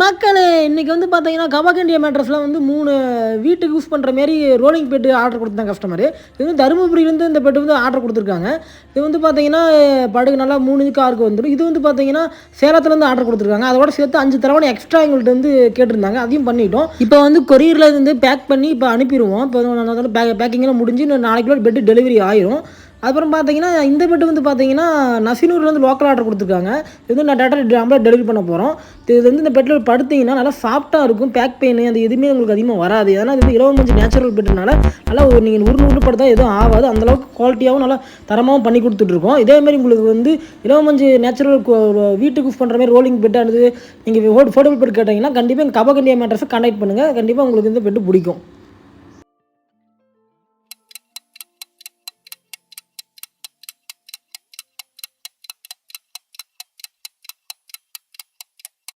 மக்களே இன்றைக்கி வந்து பார்த்தீங்கன்னா கபாக் மேட்ரஸில் வந்து 3 வீட்டுக்கு யூஸ் பண்ணுற மாரி ரோலிங் பெட்டு ஆர்டர் கொடுத்தாங்க கஸ்டமரு. இது வந்து தருமபுரியிலேருந்து இந்த பெட்டு வந்து ஆர்டர் கொடுத்துருக்காங்க. இது வந்து பார்த்தீங்கன்னா படுகு நல்லா 3 6க்கு வந்துடும். இது வந்து பார்த்தீங்கன்னா சேலத்துலேருந்து ஆர்டர் கொடுத்துருக்காங்க. அதோட சேர்த்து 5 தடவை எக்ஸ்ட்ரா எங்கள்கிட்ட வந்து கேட்டிருந்தாங்க. அதையும் பண்ணிட்டோம். இப்போ வந்து கொரியரில் இருந்து பேக் பண்ணி இப்போ அனுப்பிடுவோம். இப்போ பேக்கிங்லாம் முடிஞ்சு இன்னும் நாளைக்குள்ள பெட்டு டெலிவரி ஆயிரும். அப்புறம் பார்த்தீங்கன்னா இந்த பெட்டு வந்து பார்த்தீங்கன்னா நசினூர்லேருந்து லோக்கல் ஆர்டர் கொடுத்துருக்காங்க. இது வந்து நான் டேட்டா நம்மளே டெலிவரி பண்ண போகிறோம். இது வந்து இந்த பெட்டில் படுத்திங்கன்னா நல்லா சாஃப்ட்டாக இருக்கும். பேக் பெயின் அது எதுவுமே உங்களுக்கு அதிகமாக வராது. ஏன்னா இது வந்து 25 நேச்சுரல் பெட்டுனால நல்லா நீங்கள் உருண்டு படுத்தா எதுவும் ஆகாது. அந்தளவுக்கு குவாலிட்டியாகவும் நல்லா தரமாகவும் பண்ணி கொடுத்துட்ருக்கோம். இதேமாதிரி உங்களுக்கு வந்து 25 நேச்சுரல் வீட்டுக்கு யூஸ் பண்ணுற மாதிரி ரோலிங் பெட்டானது நீங்கள் ஃபோட்டோபிள் பெட் கேட்டிங்கன்னா கண்டிப்பாக எங்கள் கபாக் மேட்ரஸை கான்டாக்ட் பண்ணுங்கள். கண்டிப்பாக உங்களுக்கு இந்த பெட்டு பிடிக்கும்.